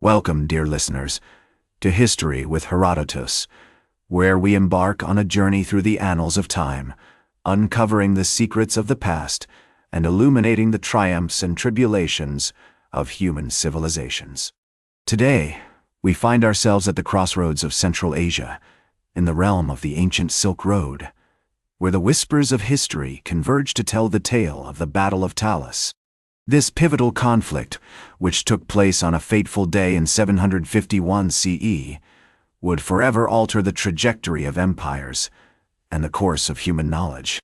Welcome, dear listeners, to History with Herodotus, where we embark on a journey through the annals of time, uncovering the secrets of the past and illuminating the triumphs and tribulations of human civilizations. Today, we find ourselves at the crossroads of Central Asia, in the realm of the ancient Silk Road, where the whispers of history converge to tell the tale of the Battle of Talas. This pivotal conflict, which took place on a fateful day in 751 CE, would forever alter the trajectory of empires and the course of human knowledge.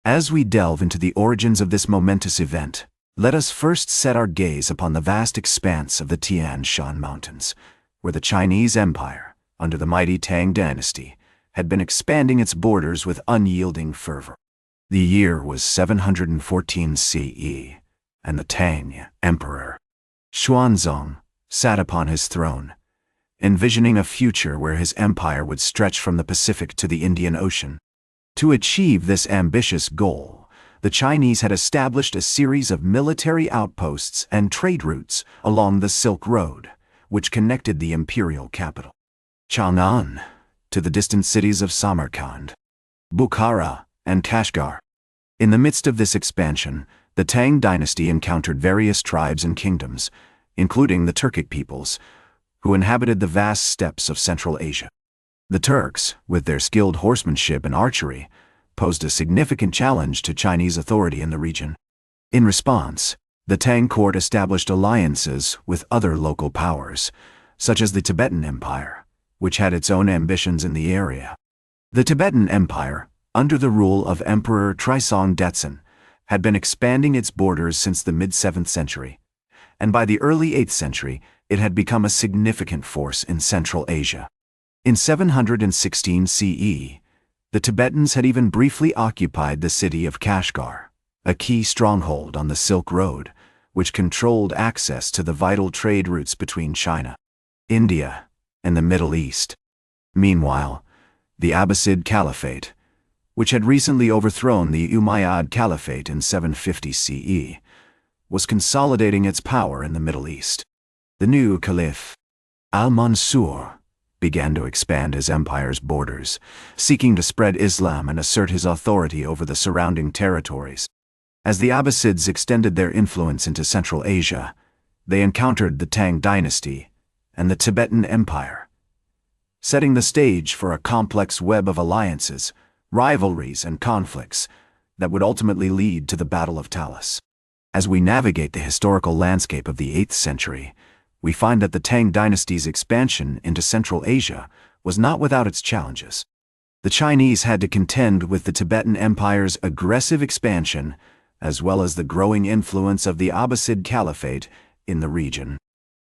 As we delve into the origins of this momentous event, let us first set our gaze upon the vast expanse of the Tian Shan Mountains, where the Chinese Empire, under the mighty Tang dynasty, had been expanding its borders with unyielding fervor. The year was 714 CE. And the Tang Emperor, Xuanzong, sat upon his throne, envisioning a future where his empire would stretch from the Pacific to the Indian Ocean. To achieve this ambitious goal, the Chinese had established a series of military outposts and trade routes along the Silk Road, which connected the imperial capital, Chang'an, to the distant cities of Samarkand, Bukhara, and Kashgar. In the midst of this expansion, the Tang dynasty encountered various tribes and kingdoms, including the Turkic peoples, who inhabited the vast steppes of Central Asia. The Turks, with their skilled horsemanship and archery, posed a significant challenge to Chinese authority in the region. In response, the Tang court established alliances with other local powers, such as the Tibetan Empire, which had its own ambitions in the area. The Tibetan Empire, under the rule of Emperor Trisong Detsen, had been expanding its borders since the mid-7th century, and by the early 8th century it had become a significant force in Central Asia. In 716 CE, the Tibetans had even briefly occupied the city of Kashgar, a key stronghold on the Silk Road, which controlled access to the vital trade routes between China, India, and the Middle East. Meanwhile, the Abbasid Caliphate, which had recently overthrown the Umayyad Caliphate in 750 CE, was consolidating its power in the Middle East. The new Caliph, Al-Mansur, began to expand his empire's borders, seeking to spread Islam and assert his authority over the surrounding territories. As the Abbasids extended their influence into Central Asia, they encountered the Tang dynasty and the Tibetan Empire, setting the stage for a complex web of alliances, rivalries, and conflicts that would ultimately lead to the Battle of Talas. As we navigate the historical landscape of the 8th century, we find that the Tang dynasty's expansion into Central Asia was not without its challenges. The Chinese had to contend with the Tibetan Empire's aggressive expansion, as well as the growing influence of the Abbasid Caliphate in the region.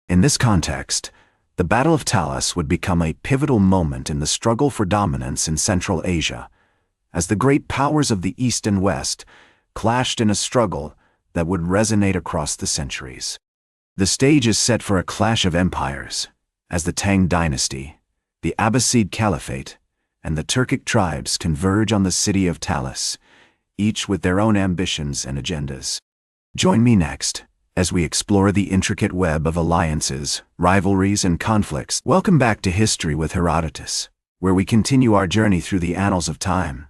In this context, the Battle of Talas would become a pivotal moment in the struggle for dominance in Central Asia, as the great powers of the East and West clashed in a struggle that would resonate across the centuries. The stage is set for a clash of empires, as the Tang dynasty, the Abbasid Caliphate, and the Turkic tribes converge on the city of Talas, each with their own ambitions and agendas. Join me next, as we explore the intricate web of alliances, rivalries, and conflicts. Welcome back to History with Herodotus, where we continue our journey through the annals of time,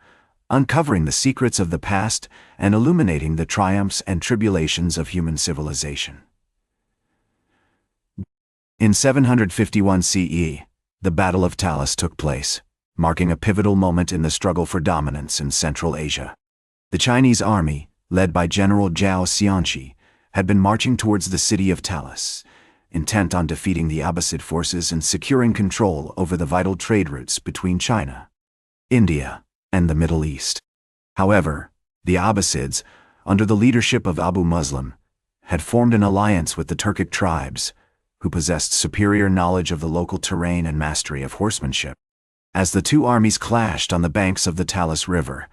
uncovering the secrets of the past and illuminating the triumphs and tribulations of human civilization. In 751 CE, the Battle of Talas took place, marking a pivotal moment in the struggle for dominance in Central Asia. The Chinese army, led by General Zhao Xianqi, had been marching towards the city of Talas, intent on defeating the Abbasid forces and securing control over the vital trade routes between China, India, and the Middle East. However, the Abbasids, under the leadership of Abu Muslim, had formed an alliance with the Turkic tribes, who possessed superior knowledge of the local terrain and mastery of horsemanship. As the two armies clashed on the banks of the Talas River,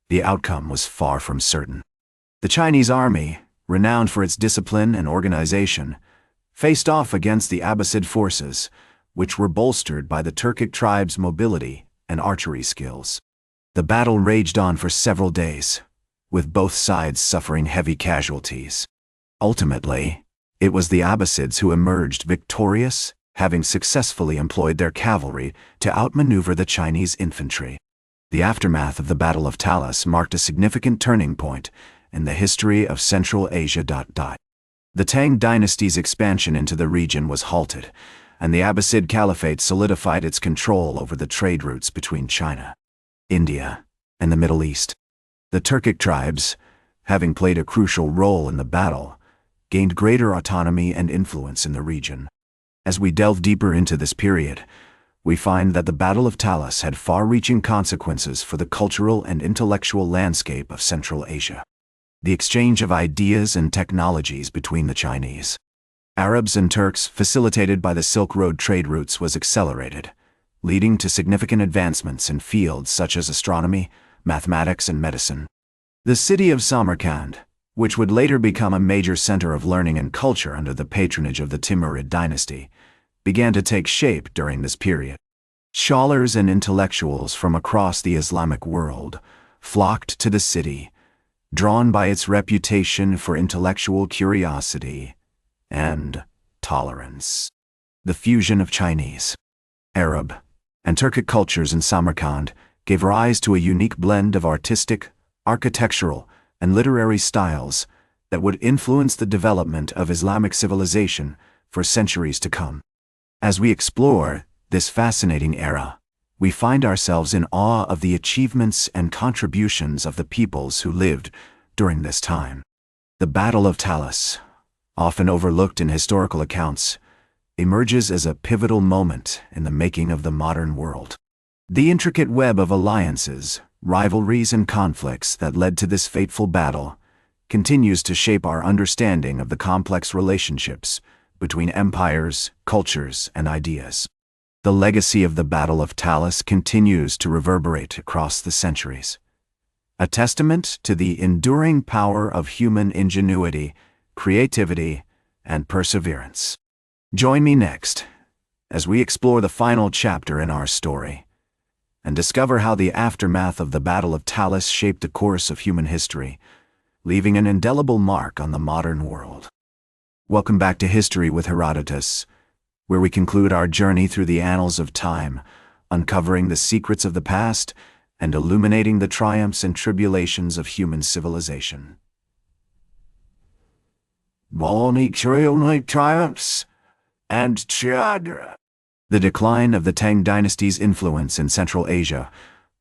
the outcome was far from certain. The Chinese army, renowned for its discipline and organization, faced off against the Abbasid forces, which were bolstered by the Turkic tribes' mobility and archery skills. The battle raged on for several days, with both sides suffering heavy casualties. Ultimately, It was the Abbasids who emerged victorious, having successfully employed their cavalry to outmaneuver the Chinese infantry. The aftermath of the Battle of Talas marked a significant turning point in the history of Central Asia. The Tang dynasty's expansion into the region was halted, and the Abbasid Caliphate solidified its control over the trade routes between China, India, and the Middle East. The Turkic tribes, having played a crucial role in the battle, gained greater autonomy and influence in the region. As we delve deeper into this period, we find that the Battle of Talas had far-reaching consequences for the cultural and intellectual landscape of Central Asia. The exchange of ideas and technologies between the Chinese, Arabs and Turks, facilitated by the Silk Road trade routes, was accelerated, leading to significant advancements in fields such as astronomy, mathematics, and medicine. The city of Samarkand, which would later become a major center of learning and culture under the patronage of the Timurid dynasty, began to take shape during this period. Scholars and intellectuals from across the Islamic world flocked to the city, drawn by its reputation for intellectual curiosity and tolerance. The fusion of Chinese, Arab, and Turkic cultures in Samarkand gave rise to a unique blend of artistic, architectural, and literary styles that would influence the development of Islamic civilization for centuries to come. As we explore this fascinating era, we find ourselves in awe of the achievements and contributions of the peoples who lived during this time. The Battle of Talas, often overlooked in historical accounts, emerges as a pivotal moment in the making of the modern world. The intricate web of alliances, rivalries, and conflicts that led to this fateful battle continues to shape our understanding of the complex relationships between empires, cultures, and ideas. The legacy of the Battle of Talas continues to reverberate across the centuries, a testament to the enduring power of human ingenuity, creativity, and perseverance. Join me next as we explore the final chapter in our story and discover how the aftermath of the Battle of Talas shaped the course of human history, leaving an indelible mark on the modern world. Welcome back to History with Herodotus, where we conclude our journey through the annals of time, uncovering the secrets of the past and illuminating the triumphs and tribulations of human civilization. Triumphs and Chadra. The decline of the Tang dynasty's influence in Central Asia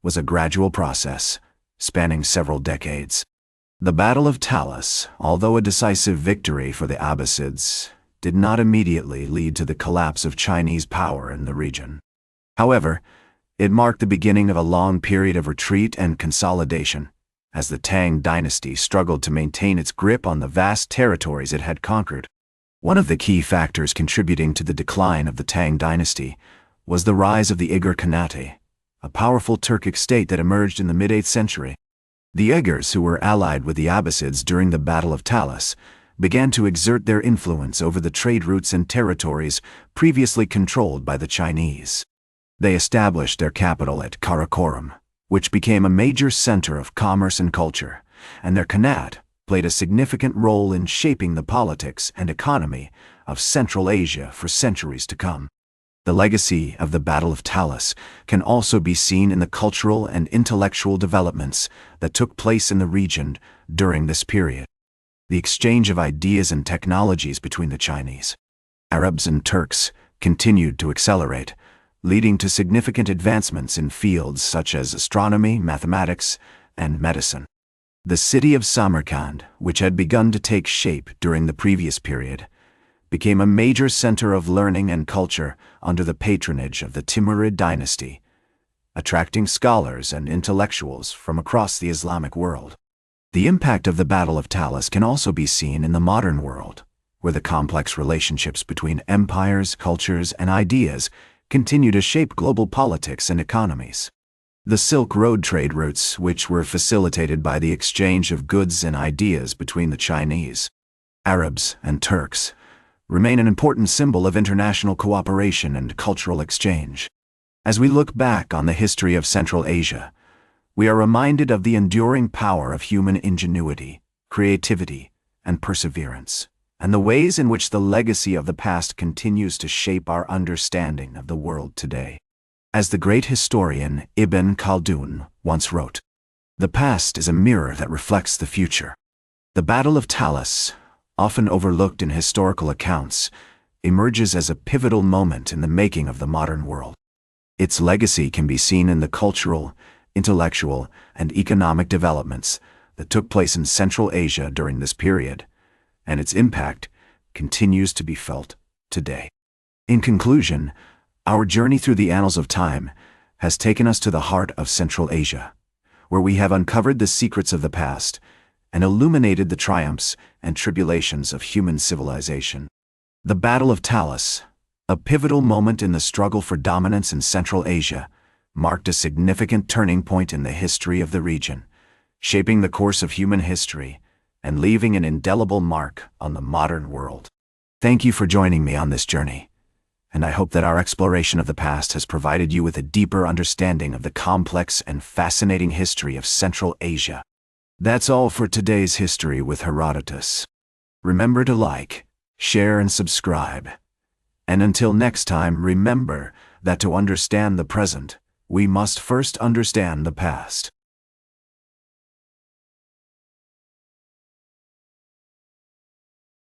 was a gradual process, spanning several decades. The Battle of Talas, although a decisive victory for the Abbasids, did not immediately lead to the collapse of Chinese power in the region. However, it marked the beginning of a long period of retreat and consolidation, as the Tang dynasty struggled to maintain its grip on the vast territories it had conquered. One of the key factors contributing to the decline of the Tang dynasty was the rise of the Uyghur Khanate, a powerful Turkic state that emerged in the mid-8th century. The Uyghurs, who were allied with the Abbasids during the Battle of Talas, began to exert their influence over the trade routes and territories previously controlled by the Chinese. They established their capital at Karakoram, which became a major center of commerce and culture, and their Khanate played a significant role in shaping the politics and economy of Central Asia for centuries to come. The legacy of the Battle of Talas can also be seen in the cultural and intellectual developments that took place in the region during this period. The exchange of ideas and technologies between the Chinese, Arabs, and Turks continued to accelerate, leading to significant advancements in fields such as astronomy, mathematics, and medicine. The city of Samarkand, which had begun to take shape during the previous period, became a major center of learning and culture under the patronage of the Timurid dynasty, attracting scholars and intellectuals from across the Islamic world. The impact of the Battle of Talas can also be seen in the modern world, where the complex relationships between empires, cultures, and ideas continue to shape global politics and economies. The Silk Road trade routes, which were facilitated by the exchange of goods and ideas between the Chinese, Arabs, and Turks, remain an important symbol of international cooperation and cultural exchange. As we look back on the history of Central Asia, we are reminded of the enduring power of human ingenuity, creativity, and perseverance, and the ways in which the legacy of the past continues to shape our understanding of the world today. As the great historian Ibn Khaldun once wrote, "The past is a mirror that reflects the future." The Battle of Talas, often overlooked in historical accounts, emerges as a pivotal moment in the making of the modern world. Its legacy can be seen in the cultural, intellectual, and economic developments that took place in Central Asia during this period, and its impact continues to be felt today. In conclusion, our journey through the annals of time has taken us to the heart of Central Asia, where we have uncovered the secrets of the past and illuminated the triumphs and tribulations of human civilization. The Battle of Talas, a pivotal moment in the struggle for dominance in Central Asia, marked a significant turning point in the history of the region, shaping the course of human history and leaving an indelible mark on the modern world. Thank you for joining me on this journey, and I hope that our exploration of the past has provided you with a deeper understanding of the complex and fascinating history of Central Asia. That's all for today's History with Herodotus. Remember to like, share, and subscribe. And until next time, remember that to understand the present, we must first understand the past.